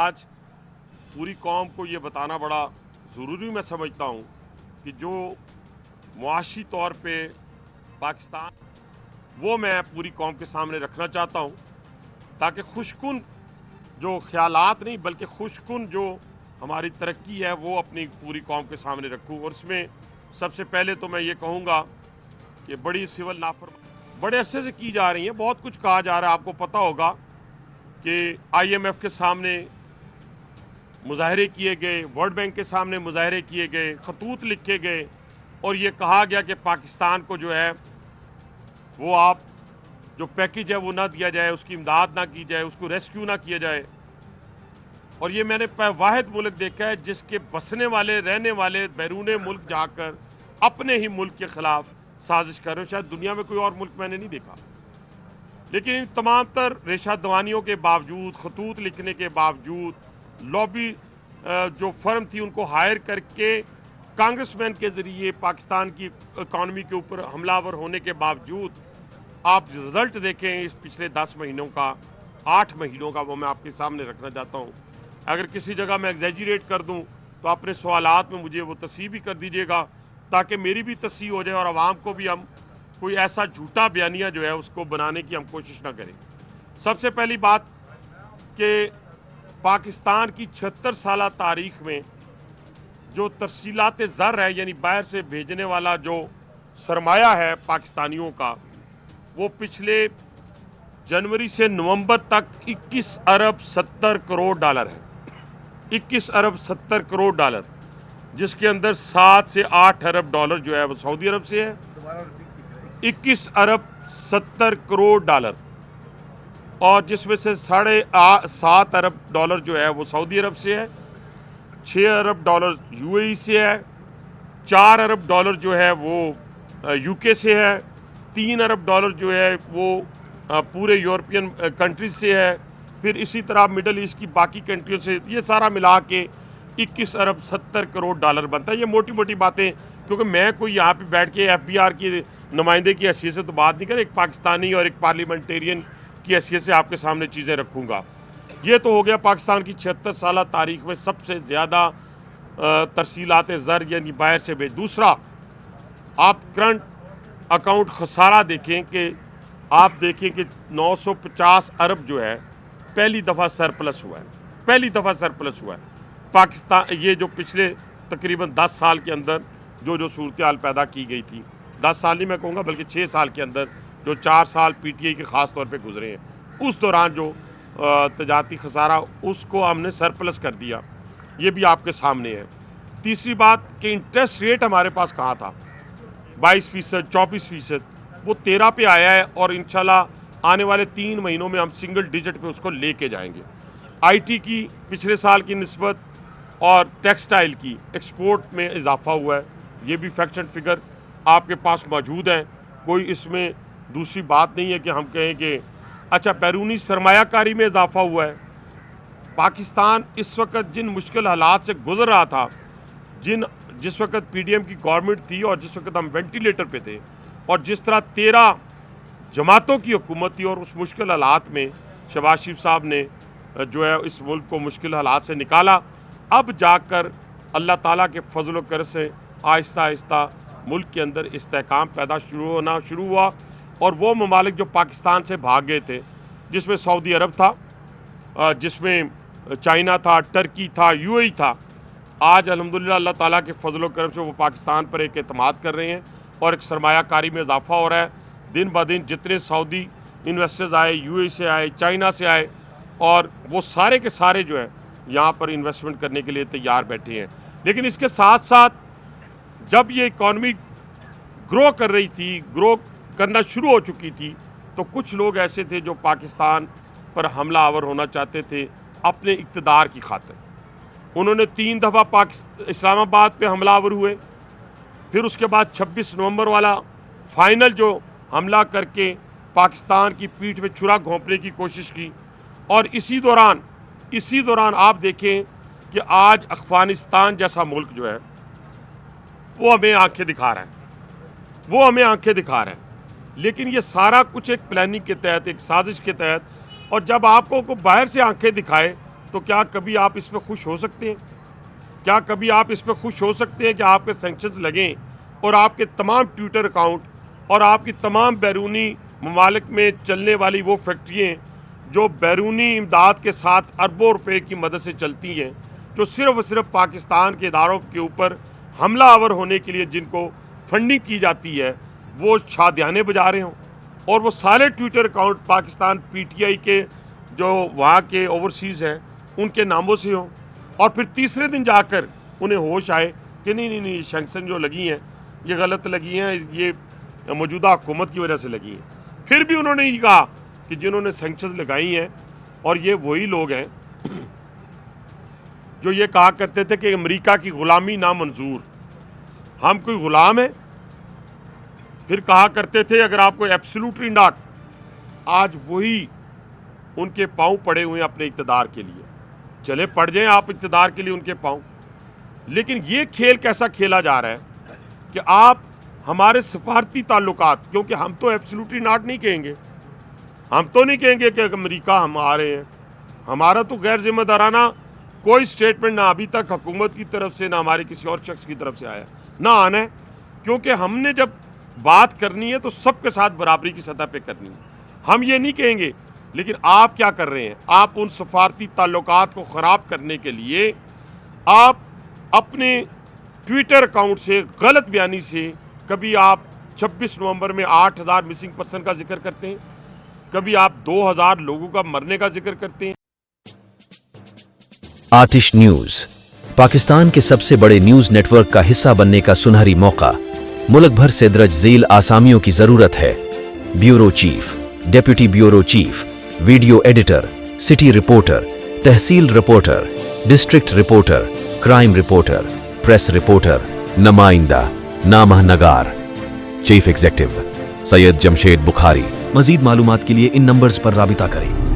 आज पूरी कौम को ये बताना बड़ा ज़रूरी मैं समझता हूँ कि जो मुआशी तौर पे पाकिस्तान, वो मैं पूरी कौम के सामने रखना चाहता हूँ, ताकि खुशकुन जो ख्यालात नहीं बल्कि खुशकुन जो हमारी तरक्की है वो अपनी पूरी कौम के सामने रखूँ। और इसमें सबसे पहले तो मैं ये कहूँगा कि बड़ी सिविल नाफरमानी बड़े अरसे से की जा रही है। बहुत कुछ कहा जा रहा है, आपको पता होगा कि IMF के सामने मुजाहरे किए गए, वर्ल्ड बैंक के सामने मुजाहरे किए गए, खतूत लिखे गए और ये कहा गया कि पाकिस्तान को जो है वो आप जो पैकेज है वो ना दिया जाए, उसकी इमदाद ना की जाए, उसको रेस्क्यू ना किया जाए। और ये मैंने वाहिद मुल्क देखा है जिसके बसने वाले रहने वाले बैरून मुल्क जाकर अपने ही मुल्क के खिलाफ साजिश कर रहे हो। शायद दुनिया में कोई और मुल्क मैंने नहीं देखा। लेकिन इन तमाम तर रेशा दवानियों के बावजूद, खतूत लिखने के बावजूद, लॉबी जो फर्म थी उनको हायर करके कांग्रेसमैन के ज़रिए पाकिस्तान की इकॉनमी के ऊपर हमलावर होने के बावजूद आप रिज़ल्ट देखें इस पिछले 10 महीनों का, 8 महीनों का, वो मैं आपके सामने रखना चाहता हूँ। अगर किसी जगह मैं एग्जैजरेट कर दूँ तो अपने सवालात में मुझे वो तस्सीह भी कर दीजिएगा, ताकि मेरी भी तस्सीह हो जाए और आवाम को भी हम कोई ऐसा झूठा बयानिया जो है उसको बनाने की हम कोशिश ना करें। सबसे पहली बात कि पाकिस्तान की 76 साल तारीख में जो तरसीलात ज़र है, यानी बाहर से भेजने वाला जो सरमाया है पाकिस्तानियों का, वो पिछले जनवरी से नवंबर तक 21 अरब 70 करोड़ डॉलर है। 21 अरब 70 करोड़ डॉलर, जिसके अंदर 7 से 8 अरब डॉलर जो है वो सऊदी अरब से है। 21 अरब 70 करोड़ डॉलर, और जिसमें से 7.5 अरब डॉलर जो है वो सऊदी अरब से है, 6 अरब डॉलर UAE से है, 4 अरब डॉलर जो है वो UK से है, 3 अरब डॉलर जो है वो पूरे यूरोपियन कंट्रीज से है, फिर इसी तरह मिडल ईस्ट की बाकी कंट्रियों से। ये सारा मिला के 21 अरब 70 करोड़ डॉलर बनता है। ये मोटी मोटी बातें, क्योंकि मैं कोई यहाँ पे बैठ के FBR की नुमाइंदे की हैसियत से तो बात नहीं कर, एक पाकिस्तानी और एक पार्लियामेंटेरियन की हैसियत से आपके सामने चीज़ें रखूँगा। ये तो हो गया पाकिस्तान की 76 साल तारीख में सबसे ज़्यादा तरसीलात ज़र यानी बाहर से भेज। दूसरा, आप करंट अकाउंट खसारा देखें कि आप देखें कि 950 अरब जो है पहली दफ़ा सरप्लस हुआ है, पहली दफ़ा सरप्लस हुआ है पाकिस्तान। ये जो पिछले तकरीबन 10 साल के अंदर जो सूरत हाल पैदा की गई थी, 10 साल नहीं मैं कहूँगा बल्कि 6 साल के अंदर, जो 4 साल PTI के ख़ास तौर पे गुजरे हैं, उस दौरान जो तजारती खसारा उसको हमने सरप्लस कर दिया। ये भी आपके सामने है। तीसरी बात कि इंटरेस्ट रेट हमारे पास कहाँ था, 22%, 24%, वो 13 पे आया है और इंशाल्लाह आने वाले 3 महीनों में हम सिंगल डिजिट पे उसको लेके जाएंगे। IT की पिछले साल की निस्बत और टेक्सटाइल की एक्सपोर्ट में इजाफा हुआ है। ये भी फैक्ट एंड फिगर आपके पास मौजूद हैं। कोई इसमें दूसरी बात नहीं है कि हम कहें कि अच्छा बैरूनी सरमायाकारी में इजाफा हुआ है। पाकिस्तान इस वक्त जिन मुश्किल हालात से गुजर रहा था, जिस वक्त PDM की गवर्नमेंट थी और जिस वक्त हम वेंटिलेटर पे थे, और जिस तरह 13 जमातों की हुकूमत थी, और उस मुश्किल हालात में शहबाज शरीफ साहब ने जो है इस मुल्क को मुश्किल हालात से निकाला। अब जाकर अल्लाह ताला के फजल व करम से आहिस्ता आहिस्ता मुल्क के अंदर इस्तेहकाम पैदा शुरू हुआ। और वो ममालिक जो पाकिस्तान से भाग गए थे, जिसमें सऊदी अरब था, जिसमें चाइना था, टर्की था, UAE था, आज अल्हम्दुलिल्लाह अल्लाह ताला के फजल व करम से वो पाकिस्तान पर एक एतमाद कर रहे हैं और एक सरमायाकारी में इजाफा हो रहा है। दिन ब दिन जितने सऊदी इन्वेस्टर्स आए, UAE से आए, चाइना से आए, और वो सारे के सारे जो है यहाँ पर इन्वेस्टमेंट करने के लिए तैयार बैठे हैं। लेकिन इसके साथ साथ जब ये इकॉनमी ग्रो कर रही थी, ग्रो करना शुरू हो चुकी थी, तो कुछ लोग ऐसे थे जो पाकिस्तान पर हमला आवर होना चाहते थे अपने इक़्तिदार की खातिर। उन्होंने 3 दफ़ा इस्लामाबाद पे हमला आवर हुए, फिर उसके बाद 26 नवंबर वाला फाइनल जो हमला करके पाकिस्तान की पीठ में छुरा घोंपने की कोशिश की। और इसी दौरान आप देखें कि आज अफगानिस्तान जैसा मुल्क जो है वो हमें आंखें दिखा रहा है, लेकिन ये सारा कुछ एक प्लानिंग के तहत, एक साजिश के तहत। और जब आपको बाहर से आंखें दिखाए तो क्या कभी आप इस पर खुश हो सकते हैं? क्या कभी आप इस पर खुश हो सकते हैं कि आपके सैंक्शंस लगें और आपके तमाम ट्विटर अकाउंट और आपकी तमाम बैरूनी ममालिक में चलने वाली वो फैक्ट्रियाँ जो बैरूनी इमदाद के साथ अरबों रुपए की मदद से चलती हैं, जो सिर्फ और सिर्फ पाकिस्तान के इदारों के ऊपर हमला आवर होने के लिए जिनको फंडिंग की जाती है, वो शादियाने बजा रहे हों और वो सारे ट्विटर अकाउंट पाकिस्तान पीटीआई के जो वहाँ के ओवरसीज़ हैं उनके नामों से हों, और फिर तीसरे दिन जाकर उन्हें होश आए कि नहीं सैंक्शन जो लगी हैं ये गलत लगी हैं, ये मौजूदा हुकूमत की वजह से लगी हैं। फिर भी उन्होंने ये कहा कि जिन्होंने सैंक्शन लगाई हैं, और ये वही लोग हैं जो ये कहा करते थे कि अमेरिका की गुलामी नामंजूर, हम कोई गुलाम है। फिर कहा करते थे अगर आपको एब्सोल्युटली नॉट, आज वही उनके पांव पड़े हुए हैं अपने इक़्तिदार के लिए। चले पड़ जाएं आप इक़्तिदार के लिए उनके पांव, लेकिन ये खेल कैसा खेला जा रहा है कि आप हमारे सफारती ताल्लुकात, क्योंकि हम तो एब्सोल्युटली नॉट नहीं कहेंगे, हम तो नहीं कहेंगे कि अमेरिका हमारे हैं, हमारा तो गैर जिम्मेदाराना कोई स्टेटमेंट ना अभी तक हुकूमत की तरफ से ना हमारे किसी और शख्स की तरफ से आया, ना आना है, क्योंकि हमने जब बात करनी है तो सबके साथ बराबरी की सतह पे करनी है। हम ये नहीं कहेंगे, लेकिन आप क्या कर रहे हैं? आप उन सफारती ताल्लुकात को ख़राब करने के लिए आप अपने ट्विटर अकाउंट से गलत बयानी से कभी आप 26 नवंबर में 8000 मिसिंग पर्सन का जिक्र करते हैं, कभी आप 2000 लोगों का मरने का जिक्र करते हैं। आतिश न्यूज, पाकिस्तान के सबसे बड़े न्यूज नेटवर्क का हिस्सा बनने का सुनहरी मौका। मुल्क भर से दर्ज झेल आसामियों की जरूरत है। Bureau chief, deputy bureau chief, video editor, city reporter, tehsil reporter, district reporter, crime reporter, press reporter, नुमाइंदा, नामह नगार। Chief executive Syed Jamshed Bukhari. मजीद मालूमात के लिए इन नंबर्स पर राबिता करें।